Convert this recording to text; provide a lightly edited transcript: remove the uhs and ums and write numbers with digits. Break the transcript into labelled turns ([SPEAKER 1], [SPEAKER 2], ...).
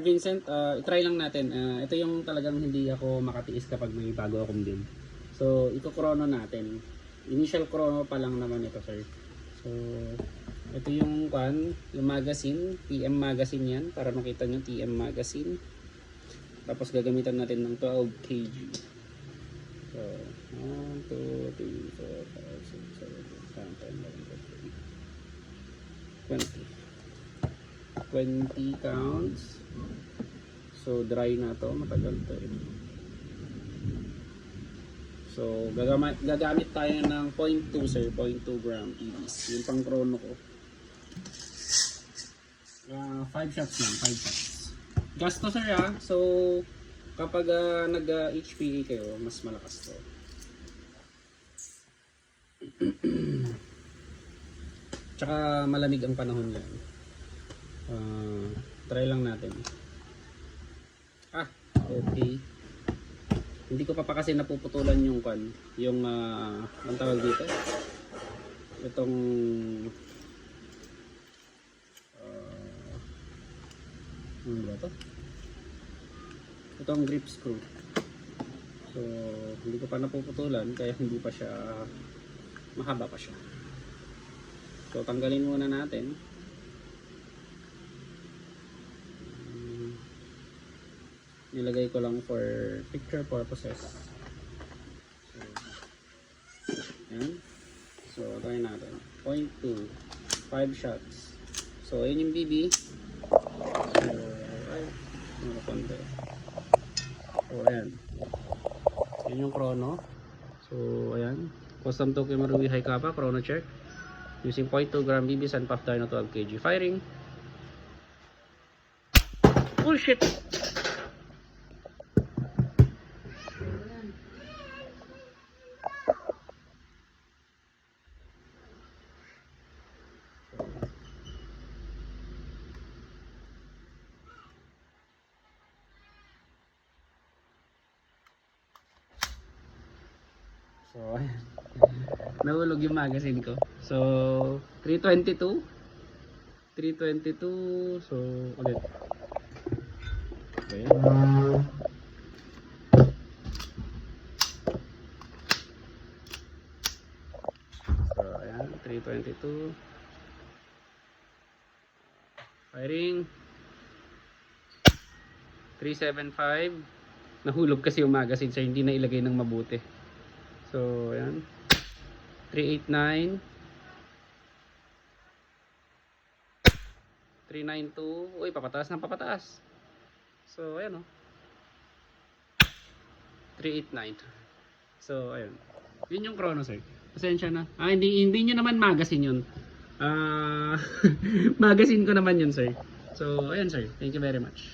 [SPEAKER 1] Vincent, i-try lang natin. Ito yung talagang hindi ako makatiis kapag may bago akong build. So, iko-chrono natin. Initial chrono pa lang naman ito, sir. So, ito yung yung magazine, TM magazine yan, para makita nyo TM magazine. Tapos gagamitan natin ng 12 kg. So, 1, 2, 3, 4, 5, 6, 7, 8, 9, 10, 11, 12, 20 counts. So dry na to, matagal to eh. So gagamit tayo ng 0.2 sir, 0.2 gram EBs. Yung pang chrono ko. 5 shots lang, 5 shots. Gas to sir ha. So kapag nag HPA kayo, mas malakas to. Tsaka malamig ang panahon yan. Try lang natin. Okay. Hindi ko pa kasi napuputulan yung ang tawag dito. Itong ano ba to? Itong grip screw. So, hindi ko pa napuputulan kaya hindi pa siya mahaba pa siya. So, tanggalin muna natin. Nilagay ko lang for picture purposes. So, yan. So, try natin. 0.2. 5 shots. So, yun yung BB. So, ay, konti. So, ayan. Yun yung chrono. So, ayan. Custom Tokyo Marui High Kappa, chrono check. Using 0.2 gram BB and puff dyno 12 kg. Firing. Bullshit! So, ayan. Nahulog yung magazine ko. So, 322. 322. So, ulit. Okay. So, ayan. 322. Firing. 375. Nahulog kasi yung magazine so hindi na ilagay ng mabuti. So, ayan. 389. 392. Uy, papataas ng papataas. So, ayan o. 389. So, ayun. Yun yung chrono, sir. Pasensya na. Hindi nyo naman magazine yun. Magazine ko naman yun, sir. So, ayan, sir. Thank you very much.